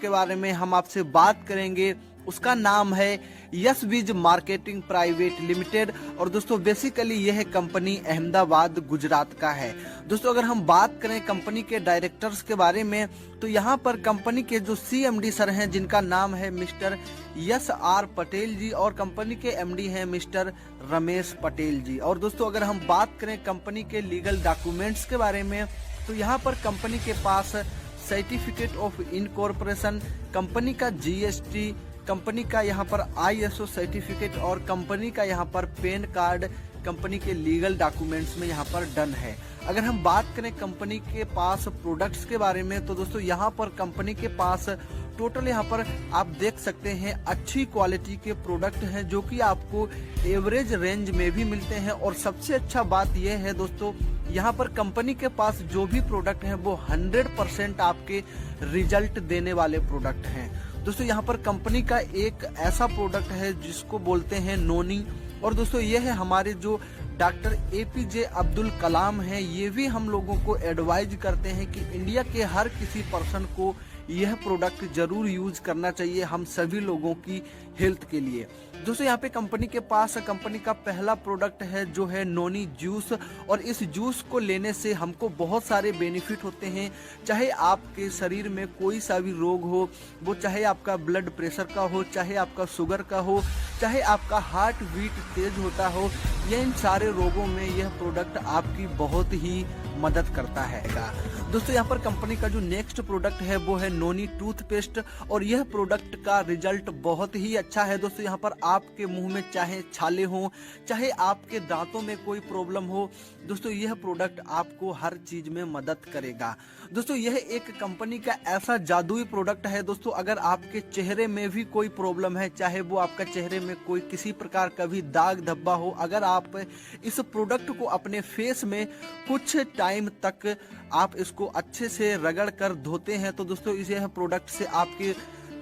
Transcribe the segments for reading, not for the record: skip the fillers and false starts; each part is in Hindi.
के बारे में हम आपसे बात करेंगे। उसका नाम है यशविज मार्केटिंग प्राइवेट लिमिटेड और दोस्तों बेसिकली यह कंपनी अहमदाबाद गुजरात का है। दोस्तों अगर हम बात करें कंपनी के डायरेक्टर्स के बारे में तो यहाँ पर कंपनी के जो CMD सर हैं जिनका नाम है मिस्टर SR पटेल जी और कंपनी के MD हैं मिस्टर रमेश पटेल जी। और दोस्तों अगर हम बात करें कंपनी के लीगल डॉक्यूमेंट्स के बारे में तो यहाँ पर कंपनी के पास सर्टिफिकेट ऑफ इनकॉर्पोरेशन, कंपनी का GST, कंपनी का यहाँ पर ISO सर्टिफिकेट और कंपनी का यहाँ पर पैन कार्ड कंपनी के लीगल डॉक्यूमेंट्स में यहाँ पर डन है। अगर हम बात करें कंपनी के पास प्रोडक्ट्स के बारे में तो दोस्तों यहाँ पर कंपनी के पास टोटल यहाँ पर आप देख सकते हैं अच्छी क्वालिटी के प्रोडक्ट हैं जो कि आपको एवरेज रेंज में भी मिलते हैं। और सबसे अच्छा बात यह है दोस्तों यहाँ पर कंपनी के पास जो भी प्रोडक्ट हैं वो 100% आपके रिजल्ट देने वाले प्रोडक्ट हैं। दोस्तों यहाँ पर कंपनी का एक ऐसा प्रोडक्ट है जिसको बोलते हैं नोनी और दोस्तों ये है हमारे जो डॉक्टर APJ अब्दुल कलाम हैं, ये भी हम लोगों को एडवाइज करते हैं कि इंडिया के हर किसी पर्सन को यह प्रोडक्ट जरूर यूज करना चाहिए हम सभी लोगों की हेल्थ के लिए। दोस्तों यहाँ पे कंपनी के पास कंपनी का पहला प्रोडक्ट है जो है नोनी जूस और इस जूस को लेने से हमको बहुत सारे बेनिफिट होते हैं। चाहे आपके शरीर में कोई सा भी रोग हो, वो चाहे आपका ब्लड प्रेशर का हो, चाहे आपका शुगर का हो, चाहे आपका हार्ट बीट तेज होता हो, ये इन सारे रोगों में यह प्रोडक्ट आपकी बहुत ही मदद करता है। दोस्तों यहाँ पर कंपनी का जो नेक्स्ट प्रोडक्ट है वो है नोनी टूथपेस्ट और यह प्रोडक्ट का रिजल्ट बहुत ही अच्छा है। दोस्तों यहाँ पर आपके मुंह में चाहे छाले हो, चाहे आपके दांतों में कोई प्रॉब्लम हो, दोस्तों यह प्रोडक्ट आपको हर चीज में मदद करेगा। दोस्तों यह एक कंपनी का ऐसा जादुई प्रोडक्ट है दोस्तों, अगर आपके चेहरे में भी कोई प्रॉब्लम है, चाहे वो आपका चेहरे में कोई किसी प्रकार का भी दाग धब्बा हो, अगर आप इस प्रोडक्ट को अपने फेस में कुछ टाइम तक आप इसको अच्छे से रगड़ कर धोते हैं तो दोस्तों इस प्रोडक्ट से आपके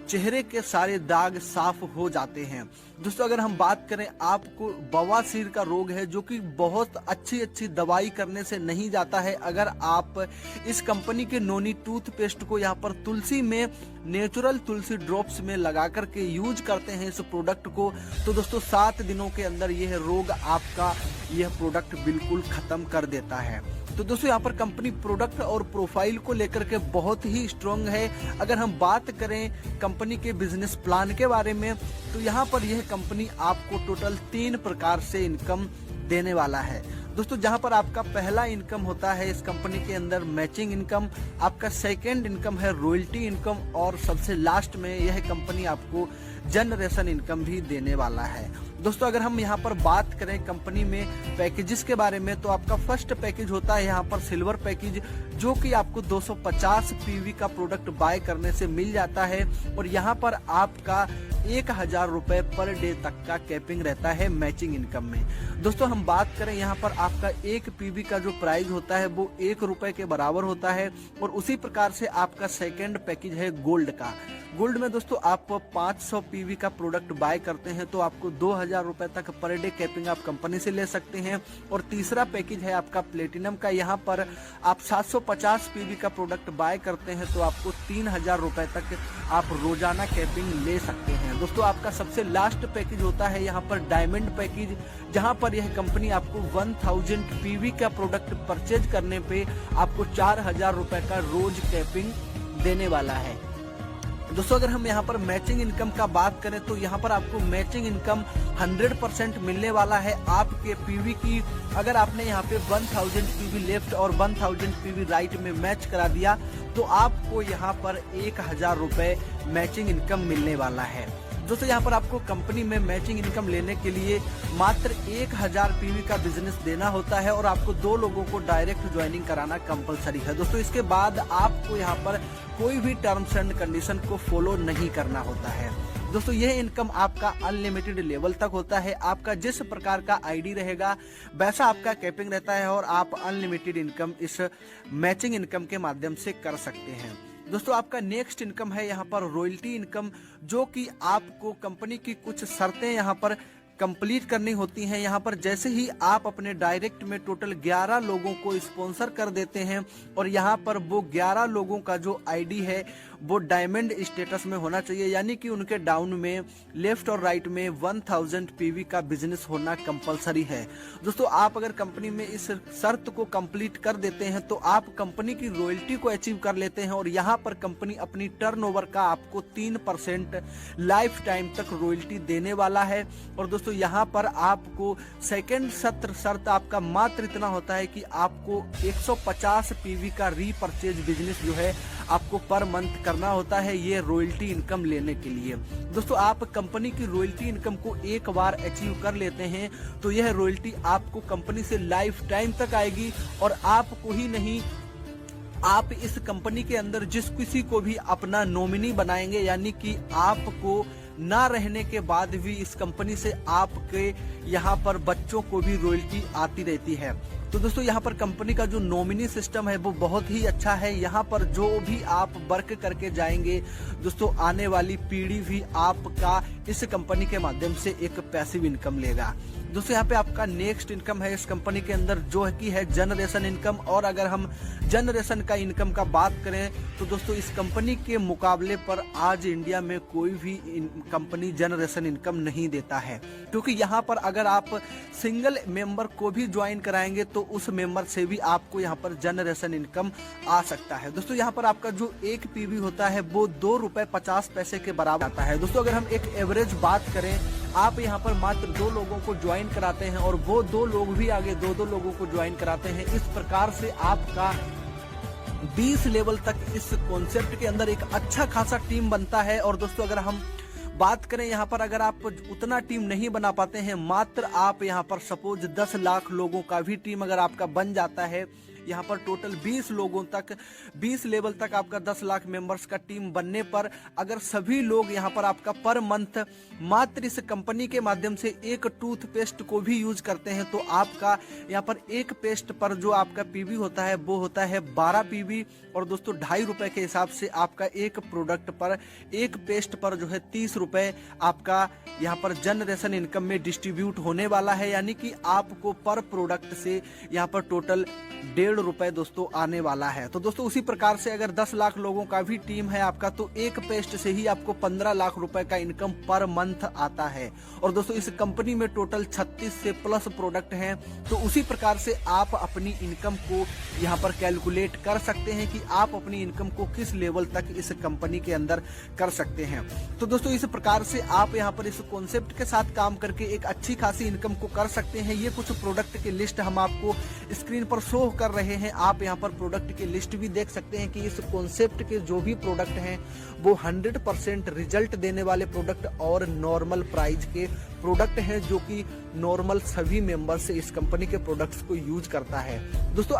चेहरे के सारे दाग साफ हो जाते हैं। दोस्तों अगर हम बात करें आपको बवासीर का रोग है जो कि बहुत अच्छी दवाई करने से नहीं जाता है, अगर आप इस कंपनी के नोनी टूथपेस्ट को यहाँ पर तुलसी में नेचुरल तुलसी ड्रॉप्स में लगा करके यूज करते हैं इस प्रोडक्ट को तो दोस्तों 7 दिनों के अंदर यह रोग आपका यह प्रोडक्ट बिल्कुल खत्म कर देता है। तो दोस्तों यहाँ पर कंपनी प्रोडक्ट और प्रोफाइल को लेकर के बहुत ही स्ट्रांग है। अगर हम बात करें कंपनी के बिजनेस प्लान के बारे में तो यहाँ पर यह कंपनी आपको टोटल 3 प्रकार से इनकम देने वाला है। दोस्तों जहां पर आपका पहला इनकम होता है इस कंपनी के अंदर मैचिंग इनकम, आपका सेकंड इनकम है रॉयल्टी इनकम और सबसे लास्ट में यह कंपनी आपको जनरेशन इनकम भी देने वाला है। दोस्तों अगर हम यहाँ पर बात करें कंपनी में पैकेजेस के बारे में तो आपका फर्स्ट पैकेज होता है यहाँ पर सिल्वर पैकेज जो कि आपको 250 PV का प्रोडक्ट बाय करने से मिल जाता है और यहाँ पर आपका 1000 रुपए पर डे तक का कैपिंग रहता है मैचिंग इनकम में। दोस्तों हम बात करें यहाँ पर आपका 1 PV का जो प्राइस होता है वो 1 रुपए के बराबर होता है और उसी प्रकार से आपका सेकंड पैकेज है गोल्ड का। गोल्ड में दोस्तों आप 500 PV का प्रोडक्ट बाय करते हैं तो आपको 2000 रुपए तक पर डे कैपिंग आप कंपनी से ले सकते हैं। और तीसरा पैकेज है आपका प्लेटिनम का, यहाँ पर आप 750 PV का प्रोडक्ट बाय करते हैं तो आपको 3000 रुपए तक आप रोजाना कैपिंग ले सकते हैं। दोस्तों आपका सबसे लास्ट पैकेज होता है यहाँ पर डायमंड पैकेज, जहाँ पर यह कंपनी आपको 1000 PV का प्रोडक्ट परचेज करने पे आपको 4000 रुपए का रोज कैपिंग देने वाला है। दोस्तों अगर हम यहाँ पर मैचिंग इनकम का बात करें तो यहाँ पर आपको मैचिंग इनकम 100% मिलने वाला है आपके PV की। अगर आपने यहाँ पे 1000 PV लेफ्ट और 1000 PV राइट में मैच करा दिया तो आपको यहाँ पर 1000 रुपए मैचिंग इनकम मिलने वाला है। दोस्तों यहाँ पर आपको कंपनी में मैचिंग इनकम लेने के लिए मात्र 1000 PV का बिजनेस देना होता है और आपको 2 लोगों को डायरेक्ट ज्वाइनिंग कराना कंपलसरी है। दोस्तों इसके बाद आपको यहाँ पर कोई भी टर्म्स एंड कंडीशन को फॉलो नहीं करना होता है। दोस्तों यह इनकम आपका अनलिमिटेड लेवल तक होता है, आपका जिस प्रकार का ID रहेगा वैसा आपका कैपिंग रहता है और आप अनलिमिटेड इनकम इस मैचिंग इनकम के माध्यम से कर सकते हैं। दोस्तों आपका नेक्स्ट इनकम है यहाँ पर रॉयल्टी इनकम, जो कि आपको कंपनी की कुछ शर्तें यहाँ पर कंप्लीट करनी होती हैं। यहाँ पर जैसे ही आप अपने डायरेक्ट में टोटल 11 लोगों को स्पॉन्सर कर देते हैं और यहाँ पर वो 11 लोगों का जो ID है वो डायमंड स्टेटस में होना चाहिए, यानी कि उनके डाउन में लेफ्ट और राइट में 1000 पीवी का बिजनेस होना कंपलसरी है। दोस्तों आप अगर कंपनी में इस शर्त को कंप्लीट कर देते हैं तो आप कंपनी की रॉयल्टी को अचीव कर लेते हैं, और यहाँ पर कंपनी अपनी टर्नओवर का आपको 3% लाइफ टाइम तक रॉयल्टी देने वाला है। और दोस्तों यहाँ पर आपको सेकंड शर्त आपका मात्र इतना होता है कि आपको 150 पीवी का रीपरचेज बिजनेस जो है आपको पर मंथ करना होता है, ये रॉयल्टी इनकम लेने के लिए। दोस्तों आप कंपनी की रॉयल्टी इनकम को एक बार अचीव कर लेते हैं तो यह रॉयल्टी आपको कंपनी से लाइफ टाइम तक आएगी, और आपको ही नहीं, आप इस कंपनी के अंदर जिस किसी को भी अपना नॉमिनी बनाएंगे, यानी कि आपको ना रहने के बाद भी इस कंपनी से आपके यहाँ पर बच्चों को भी रॉयल्टी आती रहती है। तो दोस्तों यहाँ पर कंपनी का जो नॉमिनी सिस्टम है वो बहुत ही अच्छा है। यहाँ पर जो भी आप वर्क करके जाएंगे दोस्तों, आने वाली पीढ़ी भी आपका इस कंपनी के माध्यम से एक पैसिव इनकम लेगा। दोस्तों यहाँ पे आपका नेक्स्ट इनकम है इस कंपनी के अंदर जो है कि है जनरेशन इनकम। और अगर हम जनरेशन का इनकम का बात करें तो दोस्तों इस कंपनी के मुकाबले पर आज इंडिया में कोई भी कंपनी जनरेशन इनकम नहीं देता है, क्योंकि यहाँ पर अगर आप सिंगल मेंबर को भी ज्वाइन कराएंगे तो उस मेंबर से भी आपको यहाँ पर जनरेशन इनकम आ सकता है। दोस्तों यहाँ पर आपका जो एक पीवी होता है वो ₹2.50 के बराबर आता है। दोस्तों अगर हम एक एवरेज बात करें, आप यहाँ पर मात्र 2 लोगों को ज्वाइन कराते हैं और वो 2 लोग भी आगे 2 लोगों को ज्वाइन कराते हैं। इस प्रकार से आपका 20 लेवल तक इस कॉन्सेप्ट के अंदर एक अच्छा खासा टीम बनता है। और दोस्तों अगर हम बात करें यहाँ पर, अगर आप उतना टीम नहीं बना पाते हैं, मात्र आप यहाँ पर सपोज 10 लाख लोगों का भी टीम अगर आपका बन जाता है, यहाँ पर टोटल 20 लोगों तक 20 लेवल तक आपका 10 लाख मेंबर्स का टीम बनने पर अगर सभी लोग यहाँ पर आपका पर मंथ मात्र इस कंपनी के माध्यम से एक टूथपेस्ट को भी यूज करते हैं तो आपका यहाँ पर एक पेस्ट पर जो आपका पीवी होता है वो होता है 12 पीवी। और दोस्तों ₹2.5 के हिसाब से आपका एक प्रोडक्ट पर, एक पेस्ट पर जो है 30 रुपए आपका यहाँ पर जनरेशन इनकम में डिस्ट्रीब्यूट होने वाला है, यानी कि आपको पर प्रोडक्ट से यहाँ पर टोटल ₹1.5 दोस्तों आने वाला है। तो दोस्तों उसी प्रकार से अगर 10 लाख लोगों का भी टीम है आपका तो एक पेस्ट से ही आपको 15 लाख रुपए का इनकम पर मंथ आता है। और दोस्तों इस कंपनी में टोटल 36 से प्लस प्रोडक्ट हैं, तो उसी प्रकार से आप अपनी इनकम को यहाँ पर कैलकुलेट कर सकते हैं कि आप अपनी इनकम को किस लेवल तक इस कंपनी के अंदर कर सकते हैं। तो दोस्तों इस प्रकार से आप यहाँ पर इस कॉन्सेप्ट के साथ काम करके एक अच्छी खासी इनकम को कर सकते हैं। ये कुछ प्रोडक्ट की लिस्ट हम आपको स्क्रीन पर शो कर रहे हैं, आप यहाँ पर प्रोडक्ट की लिस्ट भी देख सकते हैं कि इस कॉन्सेप्ट के जो भी प्रोडक्ट हैं वो 100% रिजल्ट देने वाले प्रोडक्ट और नॉर्मल प्राइस के प्रोडक्ट हैं, जो कि नॉर्मल सभी मेंबर से इस कंपनी के प्रोडक्ट्स को यूज करता है। दोस्तों